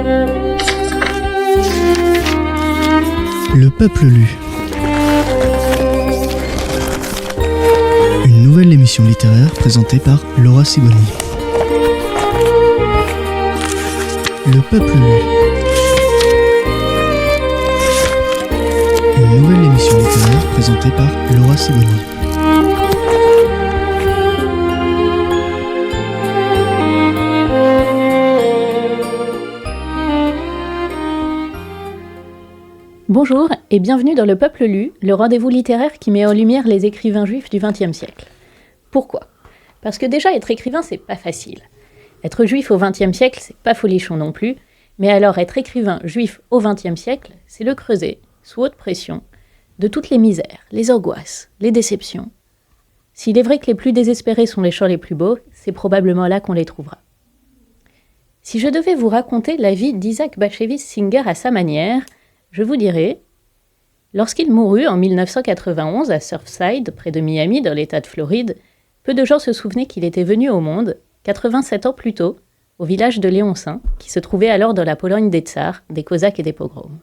Le peuple lu. Une nouvelle émission littéraire présentée par Laura Siboni. Le peuple lu. Une nouvelle émission littéraire présentée par Laura Siboni. Bonjour et bienvenue dans Le Peuple lu, le rendez-vous littéraire qui met en lumière les écrivains juifs du XXe siècle. Pourquoi ? Parce que déjà être écrivain c'est pas facile. Être juif au XXe siècle c'est pas folichon non plus, mais alors être écrivain juif au XXe siècle c'est le creuset, sous haute pression, de toutes les misères, les angoisses, les déceptions. S'il est vrai que les plus désespérés sont les chants les plus beaux, c'est probablement là qu'on les trouvera. Si je devais vous raconter la vie d'Isaac Bashevis Singer à sa manière, je vous dirai, lorsqu'il mourut en 1991 à Surfside, près de Miami, dans l'État de Floride, peu de gens se souvenaient qu'il était venu au monde, 87 ans plus tôt, au village de Léoncin, qui se trouvait alors dans la Pologne des Tsars, des Cosaques et des pogroms.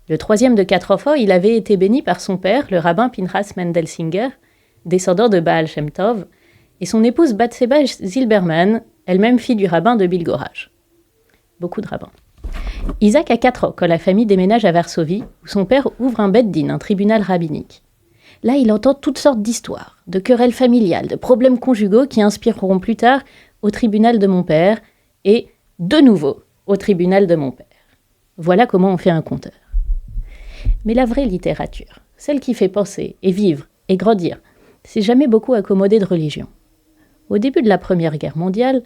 Le troisième de 4 enfants, il avait été béni par son père, le rabbin Pinchas Mendel Singer, descendant de Baal Shem Tov, et son épouse Batseba Zilberman, elle-même fille du rabbin de Bilgoraj. Beaucoup de rabbins. Isaac a 4 ans quand la famille déménage à Varsovie, où son père ouvre un Beth Din, un tribunal rabbinique. Là, il entend toutes sortes d'histoires, de querelles familiales, de problèmes conjugaux qui inspireront plus tard au tribunal de mon père et, de nouveau, au tribunal de mon père. Voilà comment on fait un conteur. Mais la vraie littérature, celle qui fait penser et vivre et grandir, s'est jamais beaucoup accommodée de religion. Au début de la Première Guerre mondiale,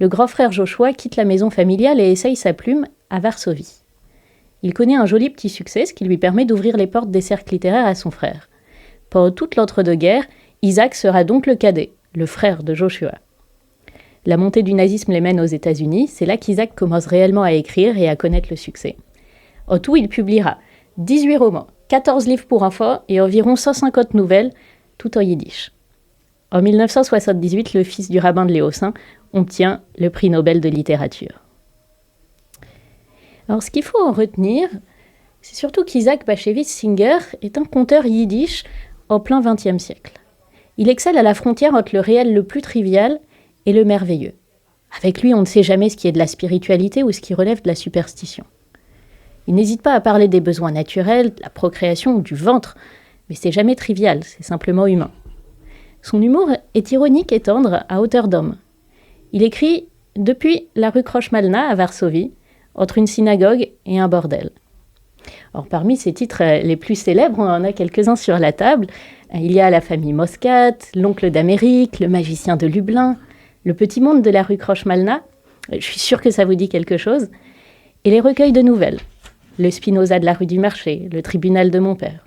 le grand frère Joshua quitte la maison familiale et essaye sa plume à Varsovie. Il connaît un joli petit succès, ce qui lui permet d'ouvrir les portes des cercles littéraires à son frère. Pendant toute l'entre-deux-guerres, Isaac sera donc le cadet, le frère de Joshua. La montée du nazisme les mène aux États-Unis, c'est là qu'Isaac commence réellement à écrire et à connaître le succès. En tout, il publiera 18 romans, 14 livres pour enfants et environ 150 nouvelles, tout en yiddish. En 1978, le fils du rabbin de Léoncin obtient le prix Nobel de littérature. Alors, ce qu'il faut en retenir, c'est surtout qu'Isaac Bashevis Singer est un conteur yiddish en plein XXe siècle. Il excelle à la frontière entre le réel le plus trivial et le merveilleux. Avec lui, on ne sait jamais ce qui est de la spiritualité ou ce qui relève de la superstition. Il n'hésite pas à parler des besoins naturels, de la procréation ou du ventre, mais c'est jamais trivial, c'est simplement humain. Son humour est ironique et tendre à hauteur d'homme. Il écrit depuis la rue Krochmalna à Varsovie, entre une synagogue et un bordel. Or, parmi ses titres les plus célèbres, on en a quelques-uns sur la table. Il y a La famille Moscat, L'oncle d'Amérique, Le magicien de Lublin, Le petit monde de la rue Krochmalna, je suis sûre que ça vous dit quelque chose, et les recueils de nouvelles, Le Spinoza de la rue du Marché, Le tribunal de mon père.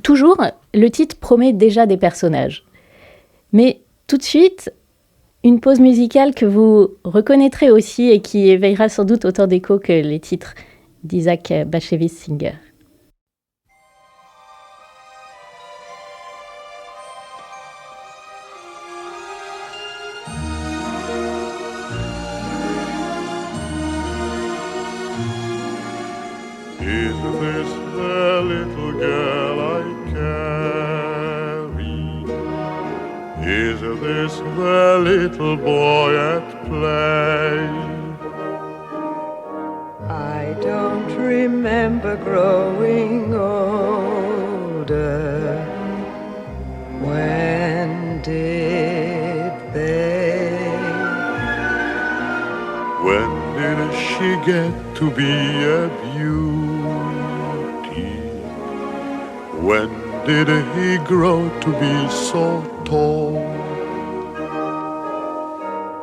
Toujours, le titre promet déjà des personnages. Mais tout de suite, une pause musicale que vous reconnaîtrez aussi et qui éveillera sans doute autant d'écho que les titres d'Isaac Bashevis Singer. Is this the little girl I carry? Is this the little boy at play? I don't remember growing older. When did they? When did she get to be a beauty? When did he grow to be so tall?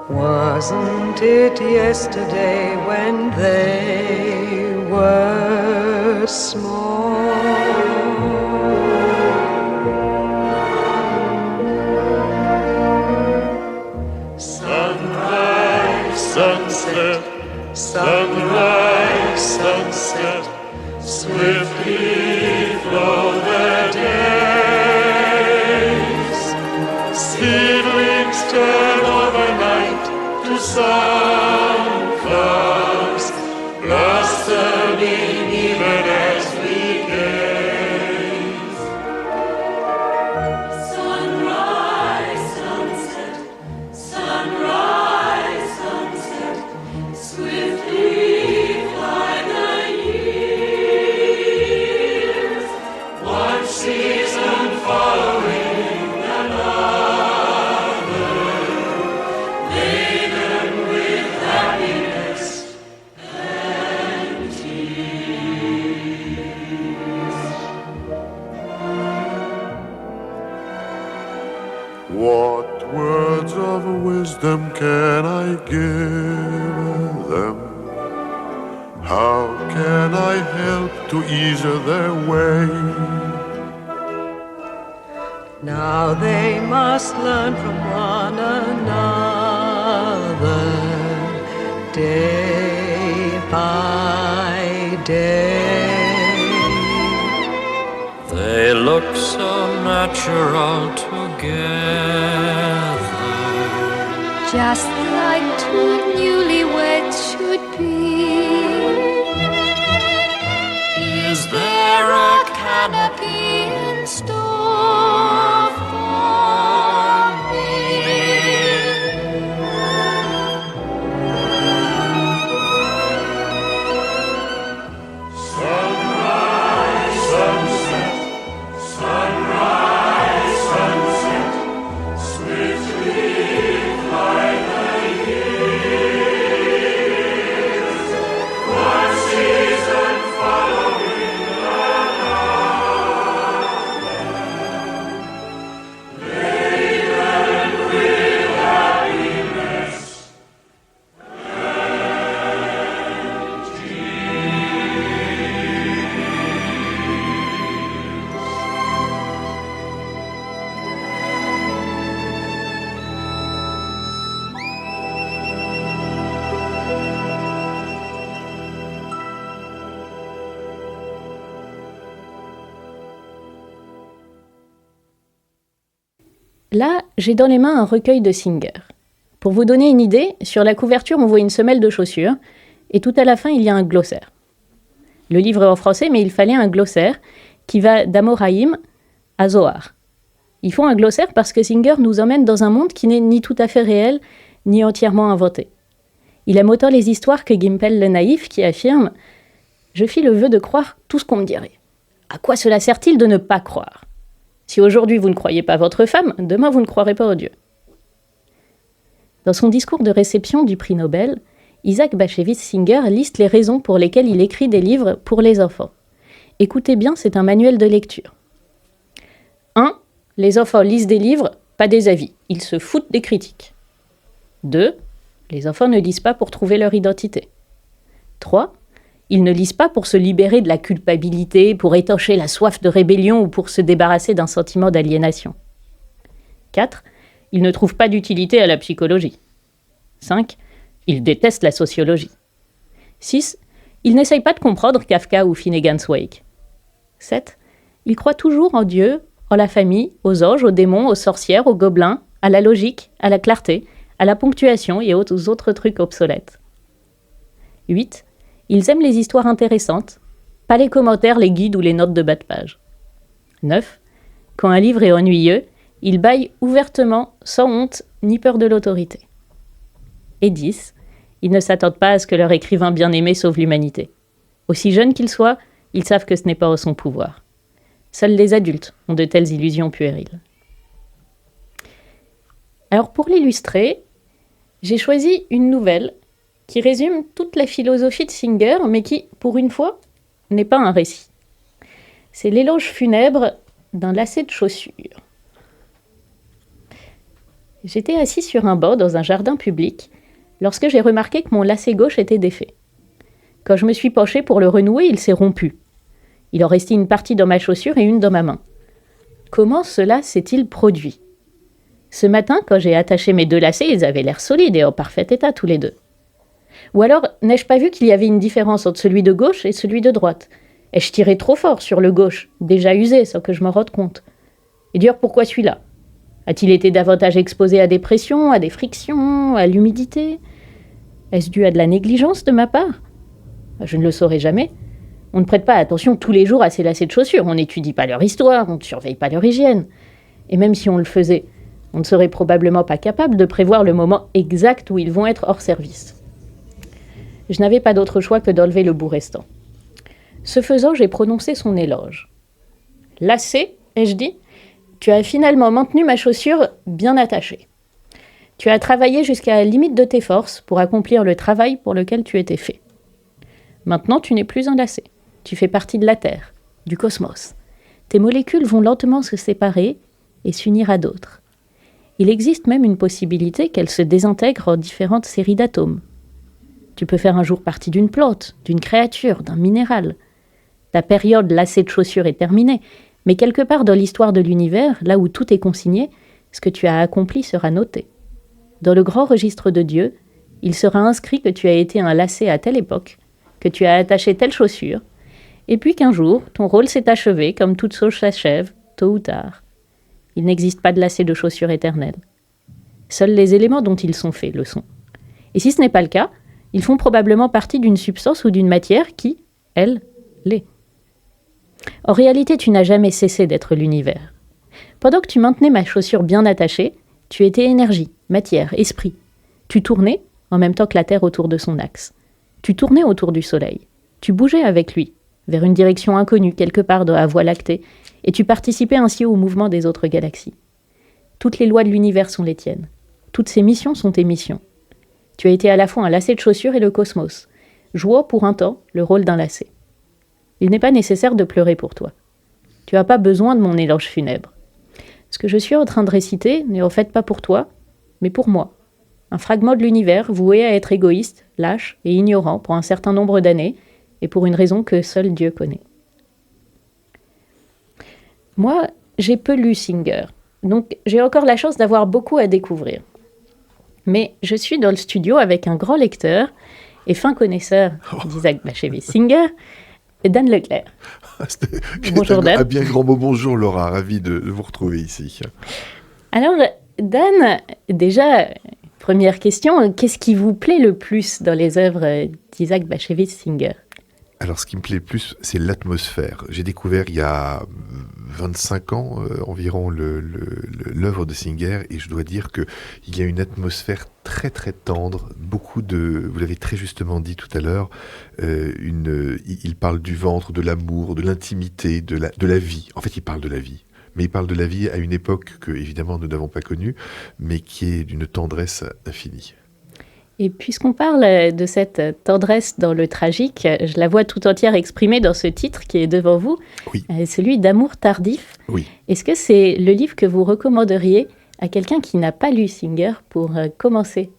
Wasn't it yesterday when they were small? Sunrise, sunset, sunrise, sunset, swiftly flow the days. Seedlings turn overnight to sunflowers, words of wisdom can I give them? How can I help to ease their way? Now they must learn from one another, day by day. They look so natural together, just like two newlyweds should be. Is there a canopy in store for me? Sunrise, sunset, sunrise, sunset, swiftly fly the years. One season following another, laden with happiness. Là, j'ai dans les mains un recueil de Singer. Pour vous donner une idée, sur la couverture, on voit une semelle de chaussures, et tout à la fin, il y a un glossaire. Le livre est en français, mais il fallait un glossaire qui va d'Amoraïm à Zohar. Ils font un glossaire parce que Singer nous emmène dans un monde qui n'est ni tout à fait réel, ni entièrement inventé. Il aime autant les histoires que Gimpel le naïf qui affirme « Je fis le vœu de croire tout ce qu'on me dirait. À quoi cela sert-il de ne pas croire ? Si aujourd'hui vous ne croyez pas votre femme, demain vous ne croirez pas au Dieu. » Dans son discours de réception du prix Nobel, Isaac Bashevis Singer liste les raisons pour lesquelles il écrit des livres pour les enfants. Écoutez bien, c'est un manuel de lecture. 1. Les enfants lisent des livres, pas des avis. Ils se foutent des critiques. 2. Les enfants ne lisent pas pour trouver leur identité. 3. Ils ne lisent pas pour se libérer de la culpabilité, pour étancher la soif de rébellion ou pour se débarrasser d'un sentiment d'aliénation. 4. Ils ne trouvent pas d'utilité à la psychologie. 5. Ils détestent la sociologie. 6. Ils n'essayent pas de comprendre Kafka ou Finnegan's Wake. 7. Ils croient toujours en Dieu, en la famille, aux anges, aux démons, aux sorcières, aux gobelins, à la logique, à la clarté, à la ponctuation et aux autres trucs obsolètes. 8. Ils aiment les histoires intéressantes, pas les commentaires, les guides ou les notes de bas de page. 9. Quand un livre est ennuyeux, ils bâillent ouvertement, sans honte ni peur de l'autorité. Et 10. Ils ne s'attendent pas à ce que leur écrivain bien-aimé sauve l'humanité. Aussi jeunes qu'ils soient, ils savent que ce n'est pas en son pouvoir. Seuls les adultes ont de telles illusions puériles. Alors pour l'illustrer, j'ai choisi une nouvelle qui résume toute la philosophie de Singer, mais qui, pour une fois, n'est pas un récit. C'est l'éloge funèbre d'un lacet de chaussures. J'étais assis sur un banc dans un jardin public lorsque j'ai remarqué que mon lacet gauche était défait. Quand je me suis penchée pour le renouer, il s'est rompu. Il en restait une partie dans ma chaussure et une dans ma main. Comment cela s'est-il produit ? Ce matin, quand j'ai attaché mes deux lacets, ils avaient l'air solides et en parfait état tous les deux. Ou alors, n'ai-je pas vu qu'il y avait une différence entre celui de gauche et celui de droite ? Ai-je tiré trop fort sur le gauche, déjà usé, sans que je m'en rende compte ? Et d'ailleurs, pourquoi celui-là ? A-t-il été davantage exposé à des pressions, à des frictions, à l'humidité ? Est-ce dû à de la négligence de ma part ? Je ne le saurai jamais. On ne prête pas attention tous les jours à ces lacets de chaussures, on n'étudie pas leur histoire, on ne surveille pas leur hygiène. Et même si on le faisait, on ne serait probablement pas capable de prévoir le moment exact où ils vont être hors service. Je n'avais pas d'autre choix que d'enlever le bout restant. Ce faisant, j'ai prononcé son éloge. « Lacet, ai-je dit, tu as finalement maintenu ma chaussure bien attachée. Tu as travaillé jusqu'à la limite de tes forces pour accomplir le travail pour lequel tu étais fait. Maintenant, tu n'es plus un lacet. Tu fais partie de la Terre, du cosmos. Tes molécules vont lentement se séparer et s'unir à d'autres. Il existe même une possibilité qu'elle se désintègre en différentes séries d'atomes. Tu peux faire un jour partie d'une plante, d'une créature, d'un minéral. Ta période lacée de chaussures est terminée, mais quelque part dans l'histoire de l'univers, là où tout est consigné, ce que tu as accompli sera noté. Dans le grand registre de Dieu, il sera inscrit que tu as été un lacet à telle époque, que tu as attaché telle chaussure, et puis qu'un jour, ton rôle s'est achevé comme toute chose s'achève, tôt ou tard. Il n'existe pas de lacet de chaussures éternel. Seuls les éléments dont ils sont faits le sont. Et si ce n'est pas le cas, ils font probablement partie d'une substance ou d'une matière qui, elle, l'est. En réalité, tu n'as jamais cessé d'être l'univers. Pendant que tu maintenais ma chaussure bien attachée, tu étais énergie, matière, esprit. Tu tournais, en même temps que la Terre autour de son axe. Tu tournais autour du Soleil. Tu bougeais avec lui, vers une direction inconnue, quelque part dans la Voie lactée, et tu participais ainsi au mouvement des autres galaxies. Toutes les lois de l'univers sont les tiennes. Toutes ces missions sont tes missions. Tu as été à la fois un lacet de chaussures et le cosmos, jouant pour un temps le rôle d'un lacet. Il n'est pas nécessaire de pleurer pour toi. Tu n'as pas besoin de mon éloge funèbre. Ce que je suis en train de réciter n'est en fait pas pour toi, mais pour moi. Un fragment de l'univers voué à être égoïste, lâche et ignorant pour un certain nombre d'années, et pour une raison que seul Dieu connaît. Moi, j'ai peu lu Singer, donc j'ai encore la chance d'avoir beaucoup à découvrir. Mais je suis dans le studio avec un grand lecteur et fin connaisseur d'Isaac Bashevis Singer, Dan Leclerc. Bonjour Dan. Un bien grand mot bonjour Laura, ravi de vous retrouver ici. Alors Dan, déjà, première question, qu'est-ce qui vous plaît le plus dans les œuvres d'Isaac Bashevis Singer ? Alors, ce qui me plaît le plus, c'est l'atmosphère. J'ai découvert il y a 25 ans environ l'œuvre de Singer, et je dois dire qu'il y a une atmosphère très très tendre, beaucoup de, vous l'avez très justement dit tout à l'heure, il parle du ventre, de l'amour, de l'intimité, de la vie. En fait, il parle de la vie. Mais il parle de la vie à une époque que, évidemment, nous n'avons pas connue, mais qui est d'une tendresse infinie. Et puisqu'on parle de cette tendresse dans le tragique, je la vois tout entière exprimée dans ce titre qui est devant vous, oui. Celui d'Amour tardif. Oui. Est-ce que c'est le livre que vous recommanderiez à quelqu'un qui n'a pas lu Singer pour commencer ?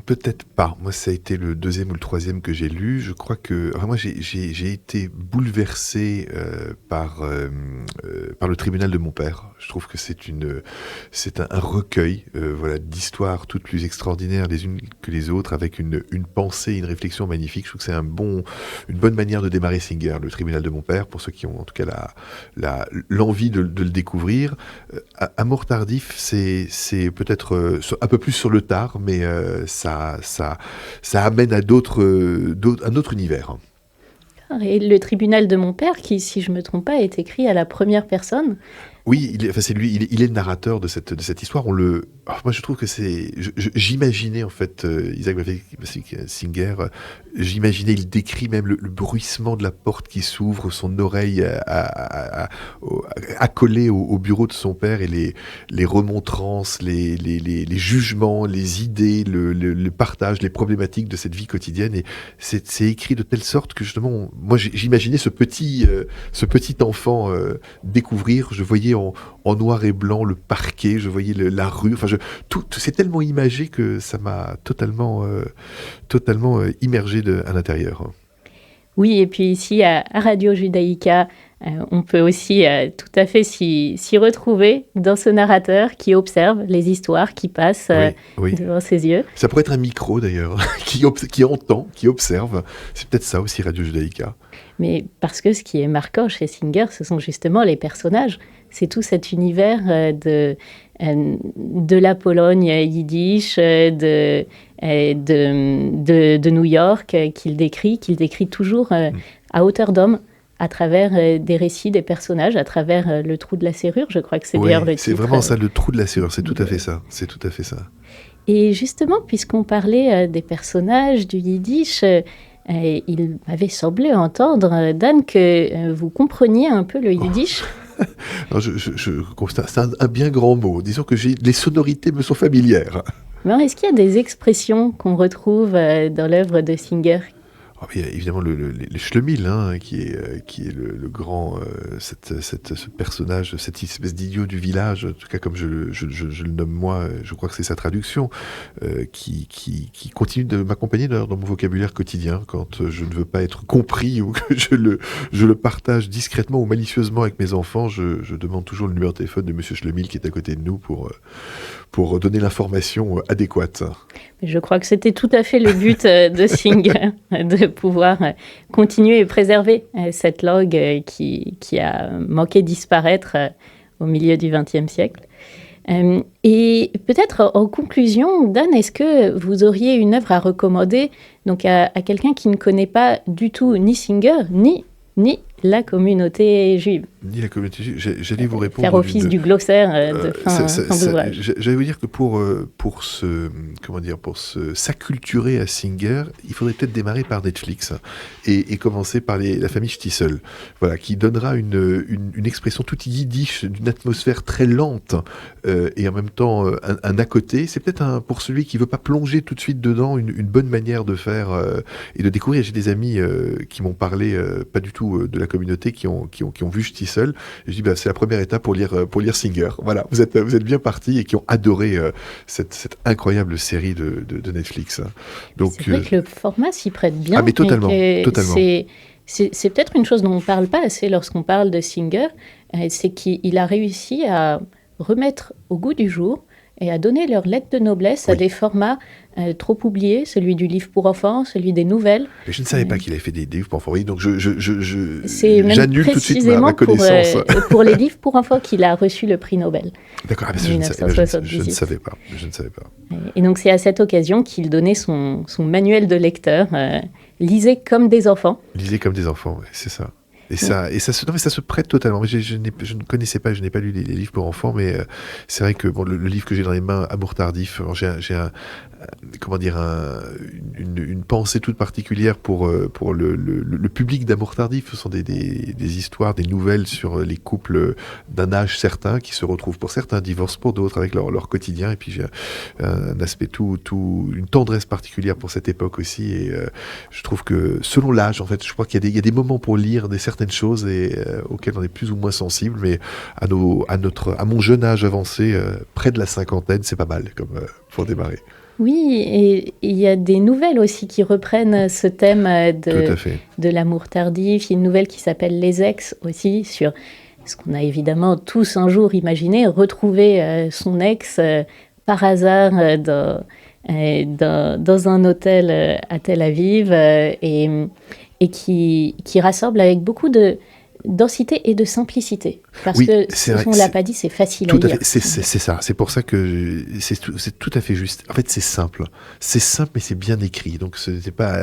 Peut-être pas. Moi, ça a été le deuxième ou le troisième que j'ai lu. Je crois que... Enfin, moi, j'ai été bouleversé par le tribunal de mon père. Je trouve que c'est un recueil voilà, d'histoires toutes plus extraordinaires les unes que les autres, avec une pensée, une réflexion magnifique. Je trouve que c'est une bonne manière de démarrer Singer, le tribunal de mon père, pour ceux qui ont en tout cas l'envie de le découvrir. Amour tardif, c'est peut-être un peu plus sur le tard, mais ça amène à un autre univers. Et le tribunal de mon père, qui, si je ne me trompe pas, est écrit à la première personne. Oui, c'est lui, il est le narrateur de cette histoire. Moi, je trouve que j'imaginais, en fait, Isaac Singer, il décrit même le bruissement de la porte qui s'ouvre, son oreille accolée au bureau de son père, et les remontrances, les jugements, les idées, le partage, les problématiques de cette vie quotidienne. Et c'est écrit de telle sorte que, justement, moi, j'imaginais ce petit enfant découvrir. Je voyais en noir et blanc le parquet, je voyais la rue, enfin c'est tellement imagé que ça m'a totalement immergé à l'intérieur. Oui, et puis ici à Radio Judaïka, on peut aussi tout à fait s'y retrouver dans ce narrateur qui observe les histoires qui passent devant ses yeux. Ça pourrait être un micro d'ailleurs, qui entend, qui observe. C'est peut-être ça aussi Radio Judaïka. Mais parce que ce qui est marquant chez Singer, ce sont justement les personnages. C'est tout cet univers de la Pologne yiddish, de New York qu'il décrit toujours à hauteur d'homme, à travers des récits, des personnages, à travers le trou de la serrure. Je crois que c'est d'ailleurs le titre. C'est vraiment ça, le trou de la serrure, c'est tout à fait ça. C'est tout à fait ça. Et justement, puisqu'on parlait des personnages, du yiddish, il m'avait semblé entendre, Dan, que vous compreniez un peu le yiddish. Alors c'est un bien grand mot. Disons que les sonorités me sont familières. Mais est-ce qu'il y a des expressions qu'on retrouve dans l'œuvre de Singer ? Oh, il y a évidemment les Schlemihl, hein, qui est le grand, ce personnage, cette espèce d'idiot du village, en tout cas comme je le nomme moi, je crois que c'est sa traduction, qui continue de m'accompagner d'ailleurs dans mon vocabulaire quotidien quand je ne veux pas être compris ou que je le partage discrètement ou malicieusement avec mes enfants. Je demande toujours le numéro de téléphone de Monsieur Schlemihl qui est à côté de nous pour donner l'information adéquate. Je crois que c'était tout à fait le but de Singer, de pouvoir continuer et préserver cette langue qui a manqué disparaître au milieu du XXe siècle. Et peut-être en conclusion, Dan, est-ce que vous auriez une œuvre à recommander donc à quelqu'un qui ne connaît pas du tout ni Singer, ni la communauté juive? Ni la communauté juive. J'allais vous répondre. Faire office du glossaire de fin d'ouvrage. J'allais vous dire que pour s'acculturer à Singer, il faudrait peut-être démarrer par Netflix et commencer par la famille Stissel, voilà, qui donnera une expression toute yiddish, d'une atmosphère très lente et en même temps un à côté. C'est peut-être pour celui qui veut pas plonger tout de suite dedans une bonne manière de faire et de découvrir. J'ai des amis qui m'ont parlé pas du tout de la communauté qui ont vu Stissel. Et je dis c'est la première étape pour lire Singer. Voilà, vous êtes bien partis et qui ont adoré cette incroyable série de Netflix. Donc c'est vrai que le format s'y prête bien. Ah mais totalement. C'est peut-être une chose dont on ne parle pas assez lorsqu'on parle de Singer, c'est qu'il a réussi à remettre au goût du jour et à donner leur lettre de noblesse à des formats trop oubliés, celui du livre pour enfants, celui des nouvelles. Mais je ne savais pas qu'il avait fait des livres pour enfants. Oui, donc j'annule tout de suite ma connaissance. Pour les livres pour enfants qu'il a reçu le prix Nobel. D'accord, je ne savais pas. Et donc c'est à cette occasion qu'il donnait son manuel de lecteur. Lisez comme des enfants. Lisez comme des enfants, oui, c'est ça. Et ça se prête totalement. Je ne connaissais pas, je n'ai pas lu les livres pour enfants, mais c'est vrai que le livre que j'ai dans les mains, Amour tardif, j'ai une pensée toute particulière pour le public d'Amour tardif. Ce sont des histoires, des nouvelles sur les couples d'un âge certain qui se retrouvent pour certains, divorcent pour d'autres avec leur quotidien. Et puis j'ai un aspect une tendresse particulière pour cette époque aussi. Et je trouve que selon l'âge, en fait, je crois qu'il y a des moments pour lire certaines choses auxquelles on est plus ou moins sensible, mais à mon jeune âge avancé, près de la cinquantaine, c'est pas mal pour démarrer. Oui, et il y a des nouvelles aussi qui reprennent ce thème de l'amour tardif. Il y a une nouvelle qui s'appelle Les Ex aussi, sur ce qu'on a évidemment tous un jour imaginé, retrouver son ex par hasard dans un hôtel à Tel Aviv et qui rassemble avec beaucoup de densité et de simplicité. Parce que, si on ne l'a pas dit, c'est facile à lire. C'est ça. C'est pour ça que c'est tout à fait juste. En fait, c'est simple. C'est simple, mais c'est bien écrit. Donc, ce n'est pas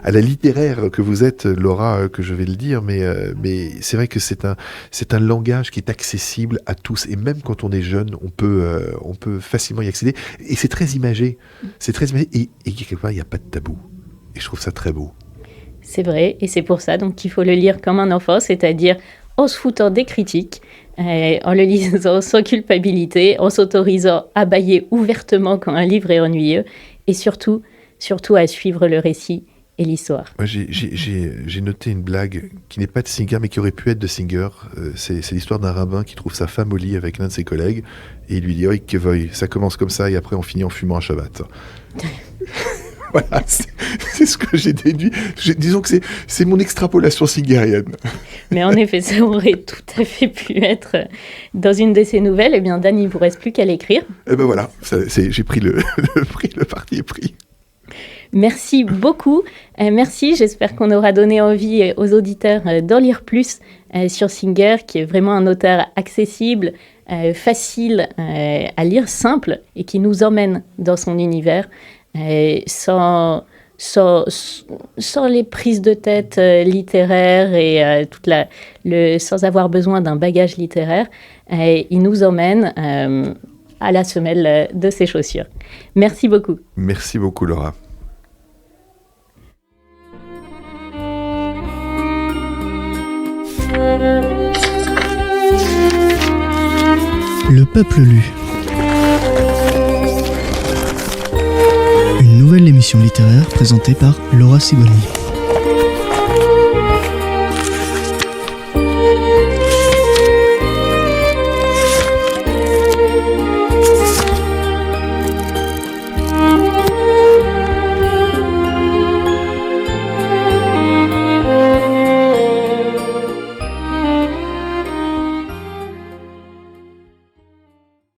à la littéraire que vous êtes, Laura, que je vais le dire, mais c'est vrai que c'est un langage qui est accessible à tous. Et même quand on est jeune, on peut facilement y accéder. Et c'est très imagé. Et quelque part, il n'y a pas de tabou. Et je trouve ça très beau. C'est vrai, et c'est pour ça donc qu'il faut le lire comme un enfant, c'est-à-dire en se foutant des critiques, en le lisant sans culpabilité, en s'autorisant à bâiller ouvertement quand un livre est ennuyeux, et surtout à suivre le récit et l'histoire. Moi, j'ai noté une blague qui n'est pas de Singer, mais qui aurait pu être de Singer. C'est l'histoire d'un rabbin qui trouve sa femme au lit avec l'un de ses collègues, et il lui dit « Oi, kevoy, ça commence comme ça, et après on finit en fumant un Shabbat. » Voilà, c'est ce que j'ai déduit. Disons que c'est mon extrapolation singerienne. Mais en effet, ça aurait tout à fait pu être dans une de ces nouvelles. Eh bien, Dan, il ne vous reste plus qu'à l'écrire. Eh ben voilà, j'ai pris le parti est pris. Merci beaucoup. Merci, j'espère qu'on aura donné envie aux auditeurs d'en lire plus sur Singer, qui est vraiment un auteur accessible, facile à lire, simple, et qui nous emmène dans son univers. Sans les prises de tête littéraires et sans avoir besoin d'un bagage littéraire, il nous emmène à la semelle de ses chaussures. Merci beaucoup. Merci beaucoup, Laura. Le peuple lu. Une nouvelle émission littéraire présentée par Laura Sibony.